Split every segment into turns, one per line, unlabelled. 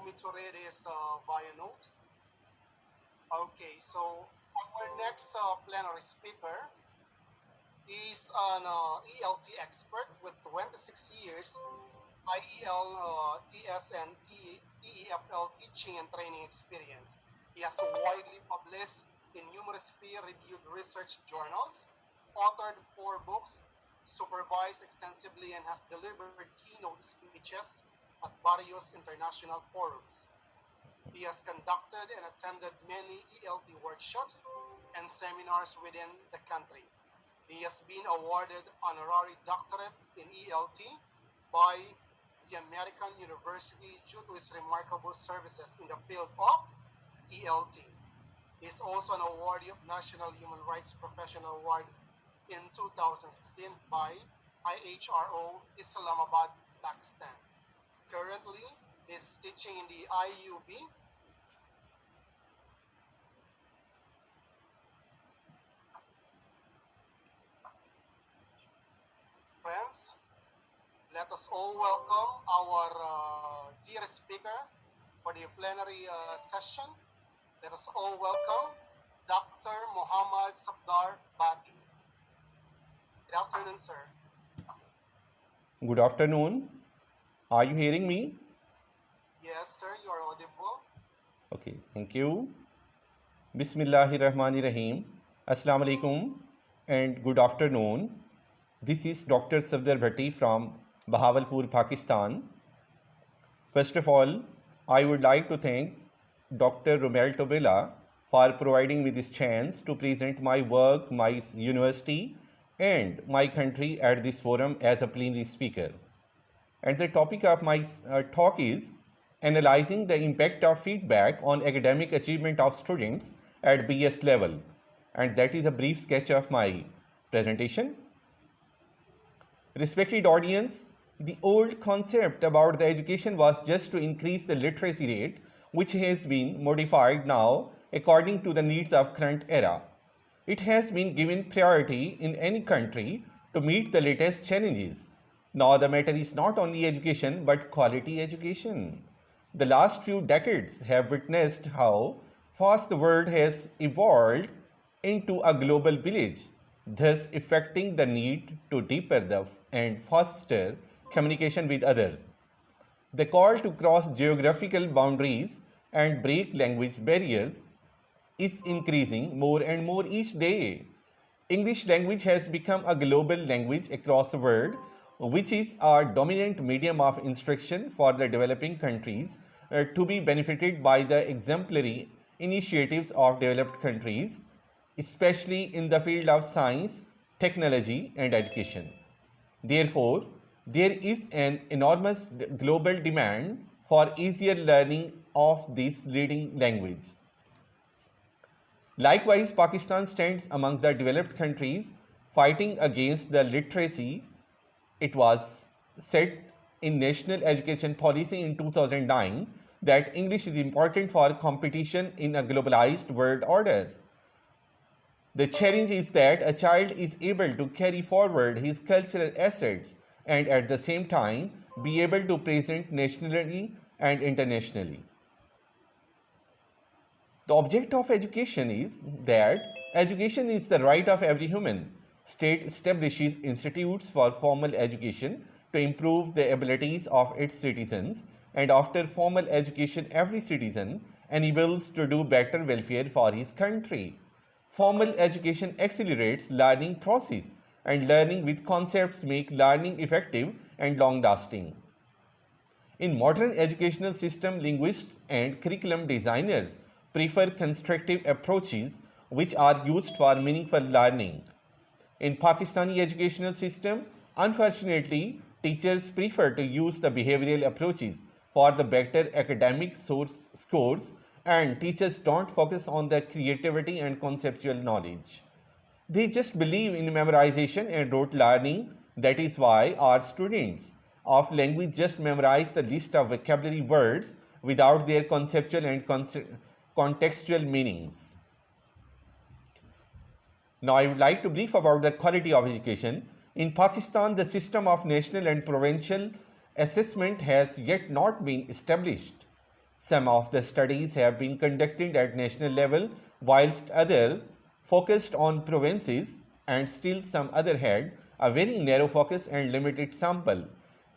me to read his bio note? Okay, so our next plenary speaker is an ELT expert with 26 years IEL, TS, and TEFL teaching and training experience. He has widely published in numerous peer-reviewed research journals, authored 4 books, supervised extensively, and has delivered keynote speeches at various international forums. He has conducted and attended many ELT workshops and seminars within the country. He has been awarded honorary doctorate in ELT by the American University due to his remarkable services in the field of ELT. He is also an awardee of National Human Rights Professional Award in 2016 by IHRO Islamabad, Pakistan. Currently, he is teaching in the IUB. Friends, let us all welcome our dear speaker for the plenary session. Let us all welcome Dr. Muhammad Safdar Bati. Good afternoon, sir.
Good afternoon. Are you hearing me?
Yes, sir, you are audible.
Okay, thank you. Bismillahirrahmanirrahim. Assalamu alaikum and good afternoon. This is Dr. Safdar Bhatti from Bahawalpur, Pakistan. First of all, I would like to thank Dr. Romel Tobela for providing me this chance to present my work, my university, and my country at this forum as a plenary speaker. And the topic of my talk is analyzing the impact of feedback on academic achievement of students at BS level. And that is a brief sketch of my presentation. Respected audience, the old concept about the education was just to increase the literacy rate, which has been modified now according to the needs of current era. It has been given priority in any country to meet the latest challenges. Now the matter is not only education but quality education. The last few decades have witnessed how fast the world has evolved into a global village, thus affecting the need to deeper and faster communication with others. The call to cross geographical boundaries and break language barriers is increasing more and more each day. English language has become a global language across the world, which is a dominant medium of instruction for the developing countries to be benefited by the exemplary initiatives of developed countries, especially in the field of science, technology, and education. Therefore, there is an enormous global demand for easier learning of this leading language. Likewise, Pakistan stands among the developed countries fighting against the literacy. It was said in National Education Policy in 2009 that English is important for competition in a globalized world order. The challenge is that a child is able to carry forward his cultural assets and at the same time be able to present nationally and internationally. The object of education is that education is the right of every human. State establishes institutes for formal education to improve the abilities of its citizens, and after formal education every citizen enables to do better welfare for his country. Formal education accelerates learning process and learning with concepts make learning effective and long-lasting. In modern educational system, linguists and curriculum designers prefer constructive approaches which are used for meaningful learning. In Pakistani educational system, unfortunately, teachers prefer to use the behavioral approaches for the better academic scores, and teachers don't focus on the creativity and conceptual knowledge. They just believe in memorization and rote learning. That is why our students of language just memorize the list of vocabulary words without their conceptual and contextual meanings. Now I would like to brief about the quality of education. In Pakistan, the system of national and provincial assessment has yet not been established. Some of the studies have been conducted at national level, whilst others focused on provinces, and still some other had a very narrow focus and limited sample.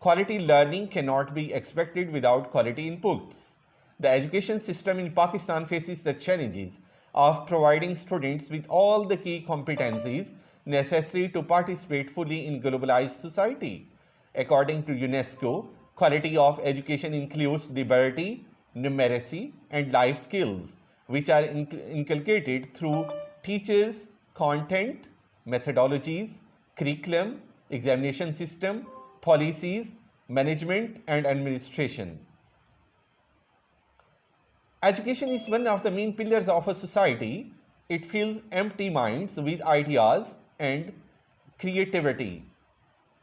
Quality learning cannot be expected without quality inputs. The education system in Pakistan faces the challenges of providing students with all the key competencies necessary to participate fully in globalized society. According to UNESCO, quality of education includes diversity, numeracy, and life skills, which are inculcated through teachers, content, methodologies, curriculum, examination system, policies, management, and administration. Education is one of the main pillars of a society. It fills empty minds with ideas and creativity.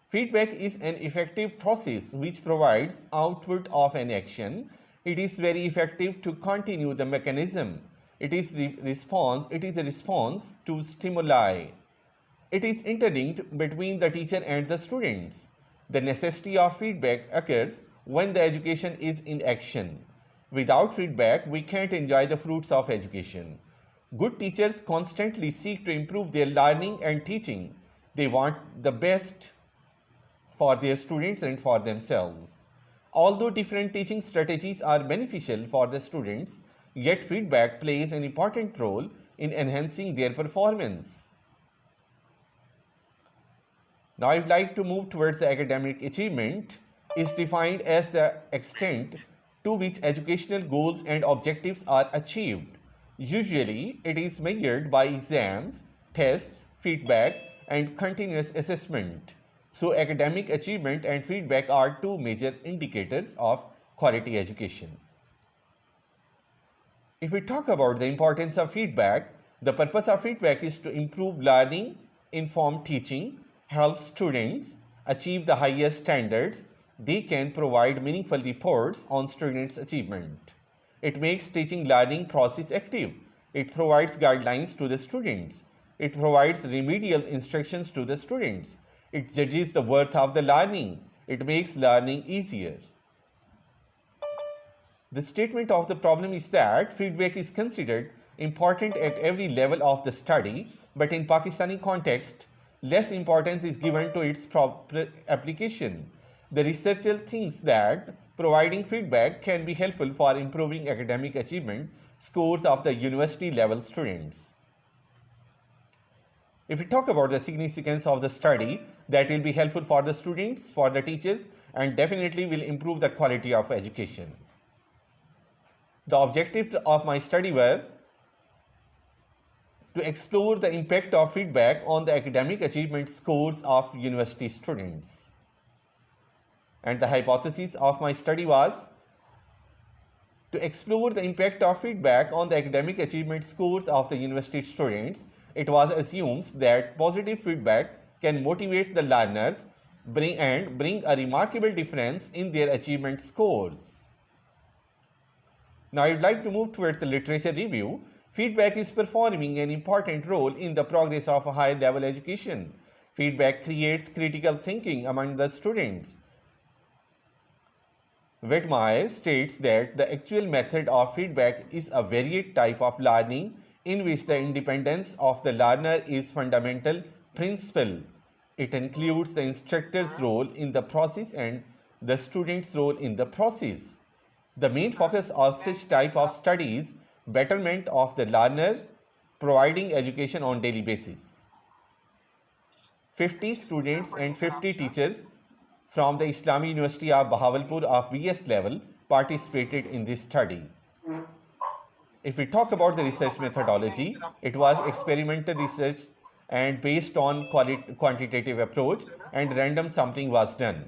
Feedback is an effective process which provides output of an action. It is very effective to continue the mechanism. It is a response to stimuli. It is interlinked between the teacher and the students. The necessity of feedback occurs when the education is in action. Without feedback, we can't enjoy the fruits of education. Good teachers constantly seek to improve their learning and teaching. They want the best for their students and for themselves. Although different teaching strategies are beneficial for the students, yet feedback plays an important role in enhancing their performance. Now I would like to move towards the academic achievement is defined as the extent to which educational goals and objectives are achieved. Usually, it is measured by exams, tests, feedback, and continuous assessment. So, academic achievement and feedback are two major indicators of quality education. If we talk about the importance of feedback, the purpose of feedback is to improve learning, inform teaching, help students achieve the highest standards. They can provide meaningful reports on students' achievement. It makes teaching learning process active. It provides guidelines to the students. It provides remedial instructions to the students. It judges the worth of the learning. It makes learning easier. The statement of the problem is that feedback is considered important at every level of the study, but in Pakistani context, less importance is given to its proper application. The researcher thinks that providing feedback can be helpful for improving academic achievement scores of the university level students. If we talk about the significance of the study, that will be helpful for the students, for the teachers, and definitely will improve the quality of education. The objectives of my study were to explore the impact of feedback on the academic achievement scores of university students. And the hypothesis of my study was to explore the impact of feedback on the academic achievement scores of the university students. It was assumed that positive feedback can motivate the learners bring a remarkable difference in their achievement scores. Now I would like to move towards the literature review. Feedback is performing an important role in the progress of a higher level education. Feedback creates critical thinking among the students. Wedemeyer states that the actual method of feedback is a varied type of learning in which the independence of the learner is fundamental principle. It includes the instructor's role in the process and the student's role in the process. The main focus of such type of study is betterment of the learner, providing education on daily basis. 50 students and 50 teachers from the Islamic University of Bahawalpur of BS level participated in this study. If we talk about the research methodology, it was experimental research and based on quantitative approach and random sampling was done.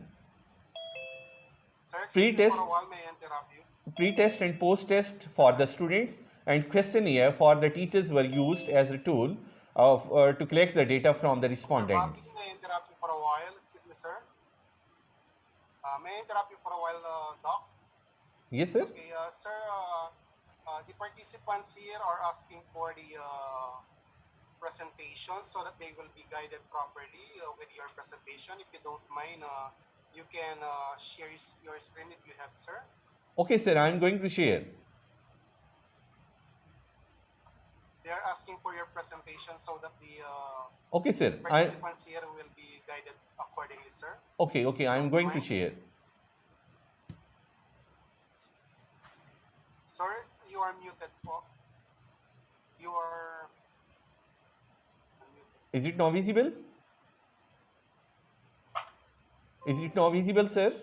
Sir, excuse me for
Pre-test
a while, may I interrupt you?
Pre-test and post-test for the students and questionnaire for the teachers were used as a tool to collect the data from the
Sir Bobby,
respondents.
may I interrupt you for a while? Excuse me, sir. May I interrupt you for a while, Doc?
Yes, sir.
Okay, sir, the participants here are asking for the presentation so that they will be guided properly with your presentation. If you don't mind, you can share your screen if you have, sir.
Okay, sir, I'm going to share.
They are asking for your presentation so that the
Okay, sir.
participants here will be guided accordingly, sir.
Okay, I'm
Don't
going to
mind.
share.
Sir, you are muted po. You are unmuted.
Is it now visible? Is it now visible, sir?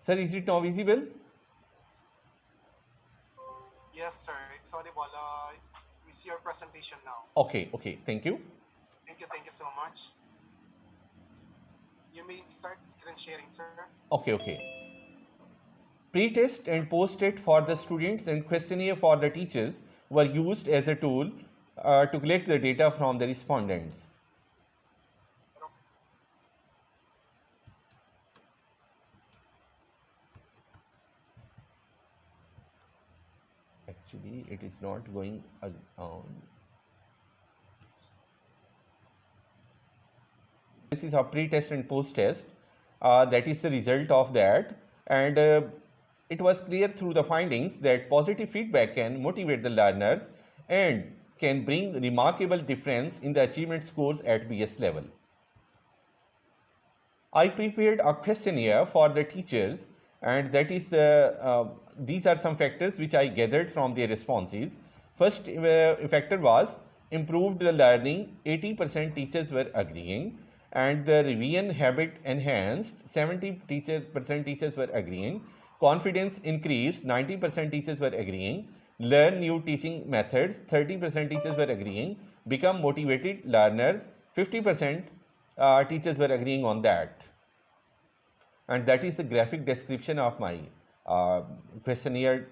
Sir, is it now visible?
Yes, sir. It's audible. We see your presentation now.
Okay, thank you.
Thank you so much. You may start screen sharing, sir.
Okay. Pre-test and post-test for the students and questionnaire for the teachers were used as a tool to collect the data from the respondents. Actually, it is not going on. This is a pre-test and post-test. That is the result of that. And it was clear through the findings that positive feedback can motivate the learners and can bring remarkable difference in the achievement scores at BS level. I prepared a questionnaire for the teachers, and that is these are some factors which I gathered from their responses. First factor was improved the learning. 80% teachers were agreeing, and the revision habit enhanced. 70% teachers were agreeing. Confidence increased. 90% teachers were agreeing. Learn new teaching methods. 30% teachers were agreeing. Become motivated learners. 50% teachers were agreeing on that. And that is the graphic description of my questionnaire.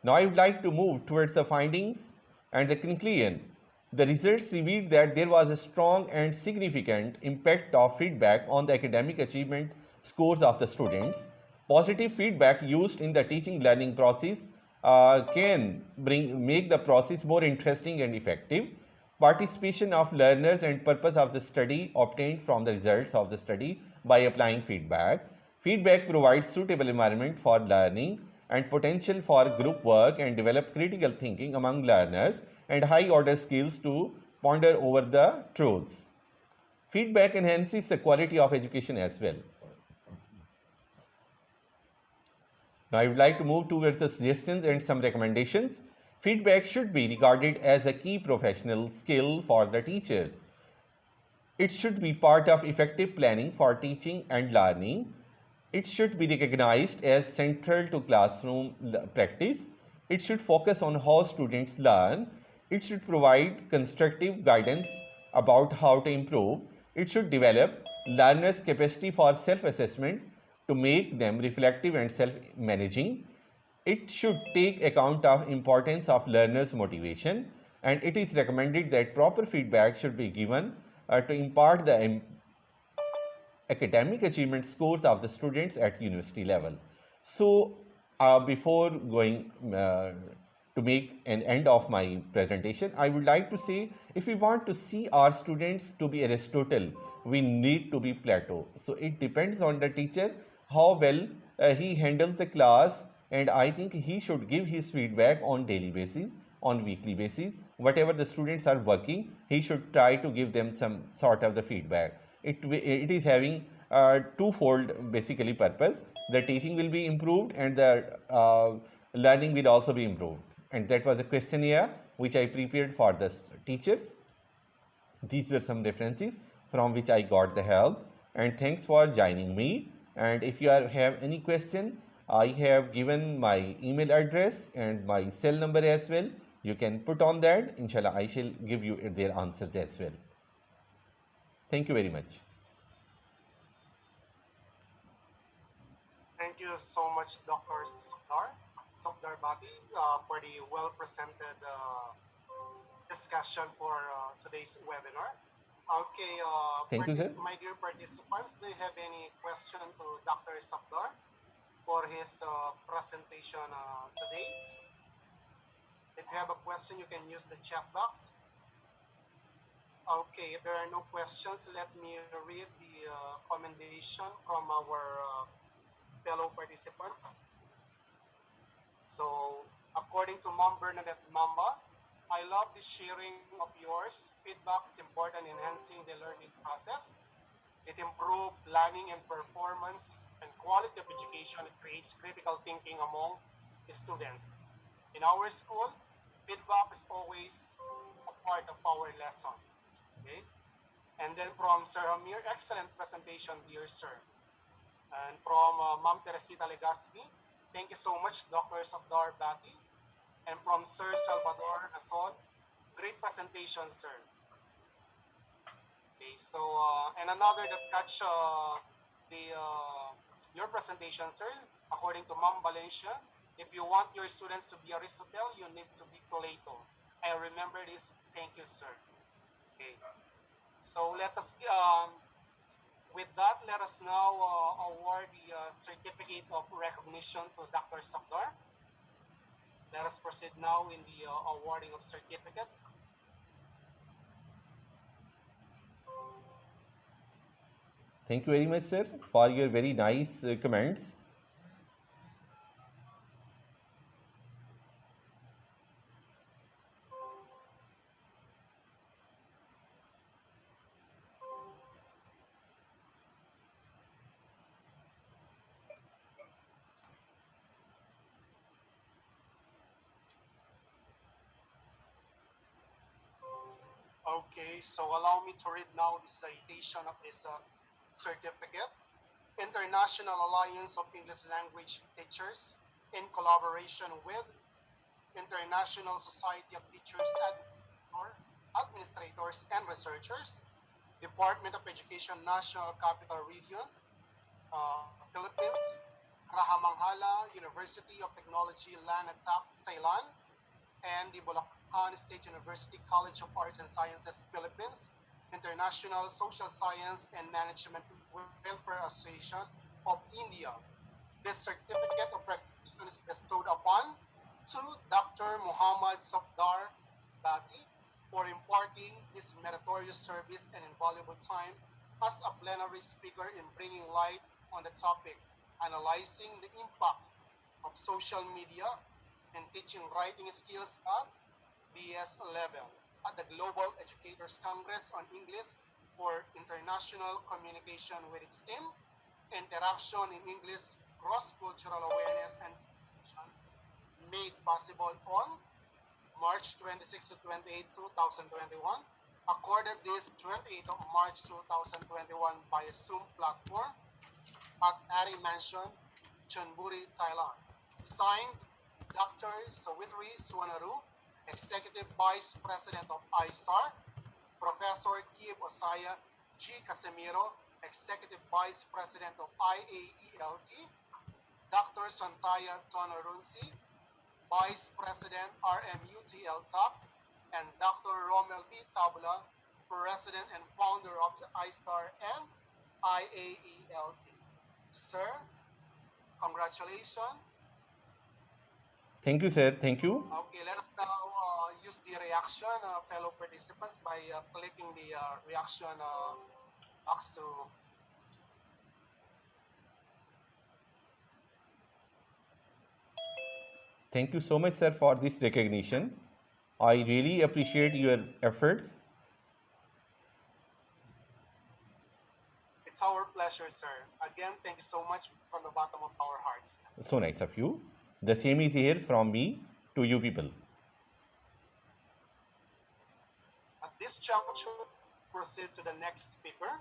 Now I would like to move towards the findings and the conclusion. The results revealed that there was a strong and significant impact of feedback on the academic achievement scores of the students. Positive feedback used in the teaching learning process can make the process more interesting and effective. Participation of learners and purpose of the study obtained from the results of the study by applying feedback. Feedback provides suitable environment for learning and potential for group work and develop critical thinking among learners and high order skills to ponder over the truths. Feedback enhances the quality of education as well. Now, I would like to move towards the suggestions and some recommendations. Feedback should be regarded as a key professional skill for the teachers. It should be part of effective planning for teaching and learning. It should be recognized as central to classroom practice. It should focus on how students learn. It should provide constructive guidance about how to improve. It should develop learners' capacity for self-assessment to make them reflective and self-managing. It should take account of importance of learners' motivation, and it is recommended that proper feedback should be given to impart the academic achievement scores of the students at university level. So, before going to make an end of my presentation, I would like to say if we want to see our students to be Aristotle, we need to be Plato. So, it depends on the teacher how well he handles the class, and I think he should give his feedback on daily basis, on weekly basis. Whatever the students are working, he should try to give them some sort of the feedback. It is having twofold basically purpose. The teaching will be improved and the learning will also be improved. And that was a questionnaire which I prepared for the teachers. These were some references from which I got the help. And thanks for joining me. And if you have any question, I have given my email address and my cell number as well. You can put on that. Inshallah, I shall give you their answers as well. Thank you very much.
Thank you so much, Dr. Sokdar Bati, for the well-presented discussion for today's webinar. Okay,
Thank you, sir.
my dear participants, do you have any question to Dr. Sokdar for his presentation today? If you have a question, you can use the chat box. Okay, if there are no questions, let me read the commendation from our fellow participants. So, according to Mom Bernadette Mamba, I love this sharing of yours. Feedback is important in enhancing the learning process. It improves planning and performance and quality of education. It creates critical thinking among the students. In our school, feedback is always a part of our lesson. Okay? And then from Sir Amir, excellent presentation, dear sir. And from Ma'am Teresita Legaspi, thank you so much, Dr. Sabdar Bati. And from Sir Salvador Nasod, great presentation, sir. Okay, so and another that catch the your presentation, sir. According to Ma'am Valencia, if you want your students to be Aristotle, you need to be Plato. I remember this. Thank you, sir. Okay, so let us with that, let us now award the certificate of recognition to Dr. Sabdar. Let us proceed now in the awarding of certificate.
Thank you very much, sir, for your very nice comments.
Okay, so allow me to read now the citation of this certificate. International Alliance of English Language Teachers, in collaboration with International Society of Teachers, Administrators, and Researchers, Department of Education National Capital Region, Philippines, Rahamanghala University of Technology, Lanatak, Thailand, and the Bulacan State University College of Arts and Sciences, Philippines, International Social Science and Management Welfare Association of India. This certificate of recognition is bestowed upon to Dr. Muhammad Sabdar Bati for imparting his meritorious service and invaluable time as a plenary speaker in bringing light on the topic, analyzing the impact of social media and teaching writing skills at BS level at the Global Educators Congress on English for International Communication with its team, Interaction in English, Cross-Cultural Awareness and made possible on March 26 to 28, 2021, accorded this 28th of March 2021 by a Zoom platform at Ari Mansion, Chonburi, Thailand. Signed, Dr. Sawitri Swanaru, Executive Vice President of ISTAR, Professor Kiev Osaya G. Casemiro, Executive Vice President of IAELT, Dr. Santaya Tonorunsi, Vice President RMUTL TAP, and Dr. Romel B. Tabula, President and Founder of the ISTAR and IAELT. Sir, congratulations.
Thank you, sir. Thank you.
Okay, let us now use the reaction, fellow participants, by clicking the reaction box to.
Thank you so much, sir, for this recognition. I really appreciate your efforts.
It's our pleasure, sir. Again, thank you so much from the bottom of our hearts.
So nice of you. The same is here from me to you people.
At this juncture, proceed to the next speaker,